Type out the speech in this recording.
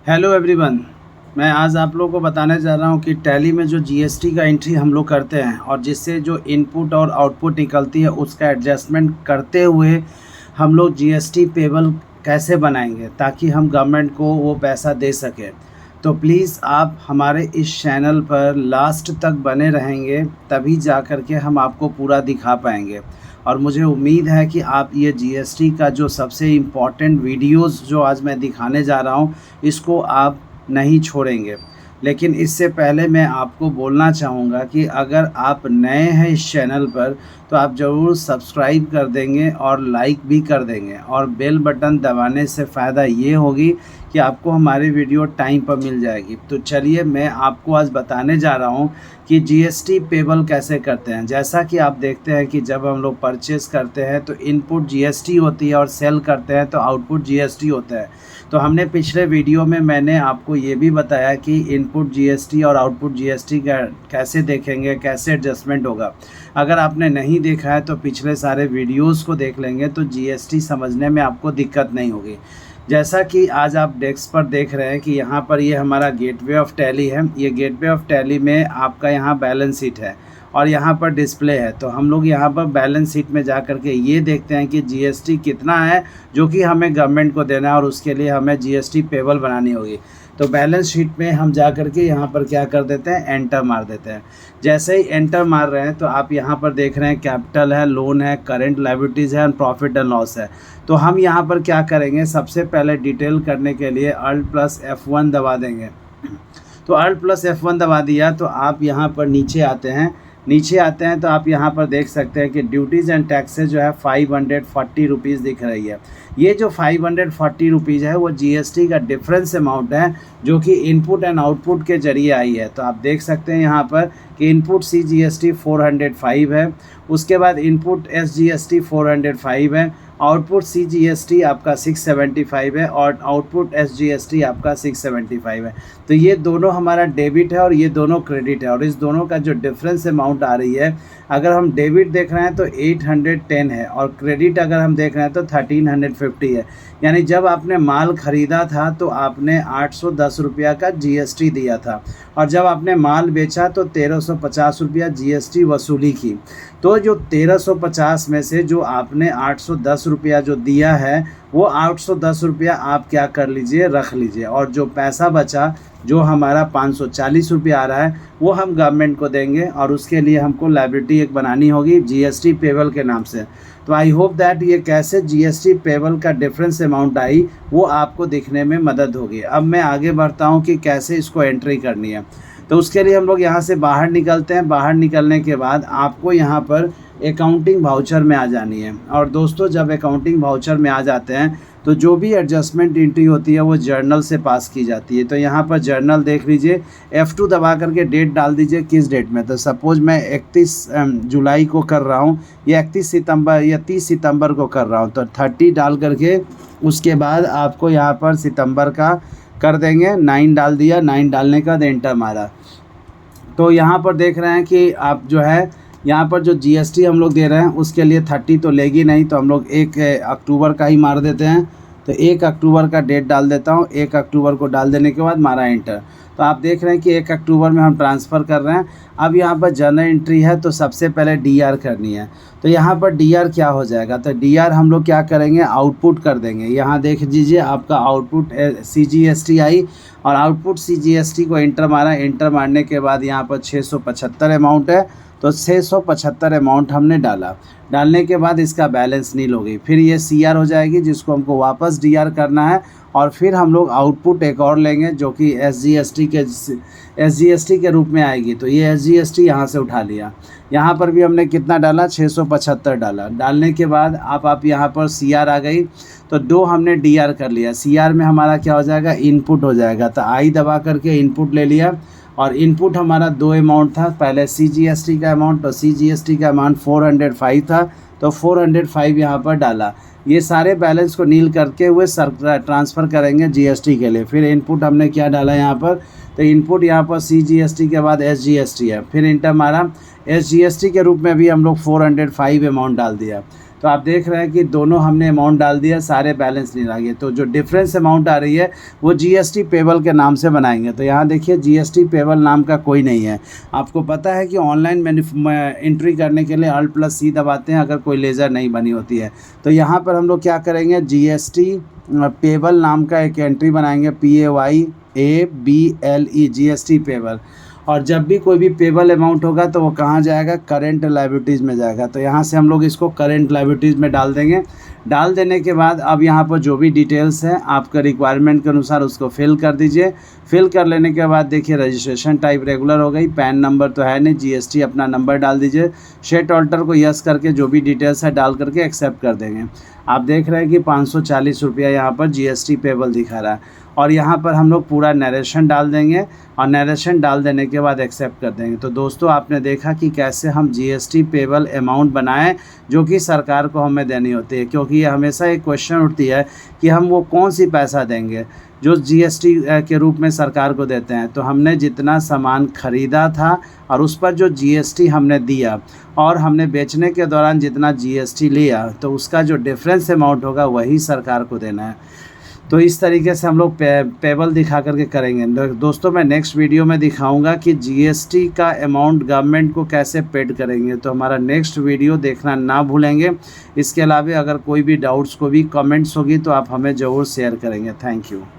Hello everyone. मैं आज आप लोगों को बताने जा रहा हूं कि टैली में जो जीएसटी का एंट्री हम लोग करते हैं और जिससे जो इनपुट और आउटपुट निकलती है उसका एडजस्टमेंट करते हुए हम लोग जीएसटी पेबल कैसे बनाएंगे ताकि हम गवर्नमेंट को वो पैसा दे सकें। तो प्लीज़ आप हमारे इस चैनल पर लास्ट तक बने रहेंगे, तभी जा कर के हम आपको पूरा दिखा पाएंगे। और मुझे उम्मीद है कि आप ये जीएसटी का जो सबसे इम्पॉर्टेंट वीडियोस जो आज मैं दिखाने जा रहा हूँ इसको आप नहीं छोड़ेंगे। लेकिन इससे पहले मैं आपको बोलना चाहूँगा कि अगर आप नए हैं इस चैनल पर तो आप ज़रूर सब्सक्राइब कर देंगे और लाइक भी कर देंगे, और बेल बटन दबाने से फ़ायदा ये होगी कि आपको हमारी वीडियो टाइम पर मिल जाएगी। तो चलिए मैं आपको आज बताने जा रहा हूँ कि जीएसटी पेबल कैसे करते हैं। जैसा कि आप देखते हैं कि जब हम लोग परचेज़ करते हैं तो इनपुट जीएसटी होती है और सेल करते हैं तो आउटपुट जीएसटी होता है। तो हमने पिछले वीडियो में मैंने आपको ये भी बताया कि इनपुट जीएसटी और आउटपुट जीएसटी का कैसे देखेंगे, कैसे एडजस्टमेंट होगा। अगर आपने नहीं देखा है तो पिछले सारे वीडियोस को देख लेंगे तो जीएसटी समझने में आपको दिक्कत नहीं होगी। जैसा कि आज आप डेस्क पर देख रहे हैं कि यहाँ पर ये हमारा गेटवे ऑफ टैली है। ये गेटवे ऑफ टैली में आपका यहाँ बैलेंस शीट है और यहाँ पर डिस्प्ले है। तो हम लोग यहाँ पर बैलेंस शीट में जा कर के ये देखते हैं कि जीएसटी कितना है जो कि हमें गवर्नमेंट को देना है और उसके लिए हमें जीएसटी पेबल बनानी होगी। तो बैलेंस शीट में हम जा कर के यहाँ पर क्या कर देते हैं, एंटर मार देते हैं। जैसे ही एंटर मार रहे हैं तो आप यहाँ पर देख रहे हैं कैपिटल है, लोन है, करेंट लायबिलिटीज़ है और प्रॉफिट एंड लॉस है। तो हम यहाँ पर क्या करेंगे, सबसे पहले डिटेल करने के लिए Alt+F1 दबा देंगे। तो Alt+F1 दबा दिया तो आप यहाँ पर नीचे आते हैं तो आप यहाँ पर देख सकते हैं कि ड्यूटीज़ एंड टैक्सेस जो है 540 रुपीज़ दिख रही है। ये जो 540 रुपीज़ है वो जीएसटी का डिफरेंस अमाउंट है जो कि इनपुट एंड आउटपुट के जरिए आई है। तो आप देख सकते हैं यहाँ पर कि इनपुट CGST 405 है, उसके बाद इनपुट SGST 405 है, आउटपुट CGST आपका 675 है और आउटपुट SGST आपका 675 है। तो ये दोनों हमारा डेबिट है और ये दोनों क्रेडिट है और इस दोनों का जो डिफरेंस अमाउंट आ रही है, अगर हम डेबिट देख रहे हैं तो 810 है और क्रेडिट अगर हम देख रहे हैं तो 1350 है। यानी जब आपने माल ख़रीदा था तो आपने 810 रुपया का GST दिया था और जब आपने माल बेचा तो 1350 रुपया GST वसूली की। तो जो 1350 में से जो आपने 810 रुपया जो दिया है वो 810 रुपया आप क्या कर लीजिए, रख लीजिए, और जो पैसा बचा जो हमारा 540 रुपया आ रहा है वो हम गवर्नमेंट को देंगे और उसके लिए हमको लायबिलिटी एक बनानी होगी जीएसटी पेबल के नाम से। तो आई होप दैट ये कैसे जीएसटी पेबल का डिफरेंस अमाउंट आई वो आपको दिखने में मदद होगी। अब मैं आगे बढ़ता हूँ कि कैसे इसको एंट्री करनी है। तो उसके लिए हम लोग यहाँ से बाहर निकलते हैं। बाहर निकलने के बाद आपको यहाँ पर अकाउंटिंग वाउचर में आ जानी है। और दोस्तों जब अकाउंटिंग वाउचर में आ जाते हैं तो जो भी एडजस्टमेंट एंट्री होती है वो जर्नल से पास की जाती है। तो यहाँ पर जर्नल देख लीजिए, F2 दबा करके डेट डाल दीजिए किस डेट में। तो सपोज़ मैं 31 जुलाई को कर रहा हूँ या 31 सितंबर या 30 सितंबर को कर रहा हूँ, तो 30 डाल करके उसके बाद आपको यहाँ पर सितंबर का कर देंगे। 9 डाल दिया, 9 डालने का एंटर मारा। तो यहाँ पर देख रहे हैं कि आप जो है यहाँ पर जो जीएसटी हम लोग दे रहे हैं उसके लिए 30 तो लेगी नहीं, तो हम लोग 1 अक्टूबर का ही मार देते हैं। तो 1 अक्टूबर का डेट डाल देता हूँ। 1 अक्टूबर को डाल देने के बाद मारा एंटर। तो आप देख रहे हैं कि 1 अक्टूबर में हम ट्रांसफ़र कर रहे हैं। अब यहाँ पर जर्नल एंट्री है तो सबसे पहले डीआर करनी है। तो यहाँ पर डीआर क्या हो जाएगा, तो डीआर हम लोग क्या करेंगे, आउटपुट कर देंगे। यहाँ देख लीजिए आपका आउटपुट CGST आई और आउटपुट CGST को एंटर मारा। एंटर मारने के बाद यहाँ पर 675 अमाउंट है तो 675 अमाउंट हमने डाला। डालने के बाद इसका बैलेंस नील हो गई। फिर ये CR हो जाएगी जिसको हमको वापस DR करना है और फिर हम लोग आउटपुट एक और लेंगे जो कि SGST के रूप में आएगी। तो ये SGST यहाँ से उठा लिया। यहाँ पर भी हमने कितना डाला, 675 डाला। डालने के बाद आप यहाँ पर CR आ गई तो 2 हमने DR कर लिया। CR में हमारा क्या हो जाएगा, इनपुट हो जाएगा। तो I दबा करके इनपुट ले लिया और इनपुट हमारा 2 अमाउंट था। पहले CGST का अमाउंट, तो CGST का अमाउंट 405 था तो 405 यहाँ पर डाला। ये सारे बैलेंस को नील करके हुए ट्रांसफ़र करेंगे GST के लिए। फिर इनपुट हमने क्या डाला यहाँ पर, तो इनपुट यहाँ पर CGST के बाद SGST है। फिर इंटर मारा, SGST के रूप में भी हम लोग 405 अमाउंट डाल दिया। तो तो आप देख रहे हैं कि दोनों हमने अमाउंट डाल दिया, सारे बैलेंस नहीं लगे। तो जो डिफरेंस अमाउंट आ रही है वो जीएसटी पेबल के नाम से बनाएंगे। तो यहाँ देखिए जीएसटी पेबल नाम का कोई नहीं है। आपको पता है कि ऑनलाइन एंट्री करने के लिए Alt+C दबाते हैं अगर कोई लेज़र नहीं बनी होती है। तो यहाँ पर हम लोग क्या करेंगे, जीएसटी पेबल नाम का एक एंट्री बनाएंगे, PAYABLE जीएसटी पेबल। और जब भी कोई भी पेबल अमाउंट होगा तो वो कहाँ जाएगा, करेंट लायबिलिटीज़ में जाएगा। तो यहाँ से हम लोग इसको करेंट लायबिलिटीज़ में डाल देंगे। डाल देने के बाद अब यहाँ पर जो भी डिटेल्स हैं आपका रिक्वायरमेंट के अनुसार उसको फिल कर दीजिए। फिल कर लेने के बाद देखिए रजिस्ट्रेशन टाइप रेगुलर हो गई, पैन नंबर तो है नहीं, जीएसटी अपना नंबर डाल दीजिए। शेट ऑल्टर को यस करके जो भी डिटेल्स है डाल करके एक्सेप्ट कर देंगे। आप देख रहे हैं कि 540 रुपया यहाँ पर जीएसटी पेबल दिखा रहा है। और यहाँ पर हम लोग पूरा नरेशन डाल देंगे और नरेशन डाल देने के बाद एक्सेप्ट कर देंगे। तो दोस्तों आपने देखा कि कैसे हम जीएसटी पेबल अमाउंट बनाएं जो कि सरकार को हमें देनी होती है, क्योंकि ये हमेशा एक क्वेश्चन उठती है कि हम वो कौन सी पैसा देंगे जो जीएसटी के रूप में सरकार को देते हैं। तो हमने जितना सामान ख़रीदा था और उस पर जो जीएसटी हमने दिया और हमने बेचने के दौरान जितना जीएसटी लिया तो उसका जो डिफरेंस अमाउंट होगा वही सरकार को देना है। तो इस तरीके से हम लोग पेबल दिखा करके करेंगे। दोस्तों मैं नेक्स्ट वीडियो में दिखाऊंगा कि जीएसटी का अमाउंट गवर्नमेंट को कैसे पेड करेंगे। तो हमारा नेक्स्ट वीडियो देखना ना भूलेंगे। इसके अलावा अगर कोई भी डाउट्स, कोई भी कमेंट्स होगी तो आप हमें ज़रूर शेयर करेंगे। Thank you.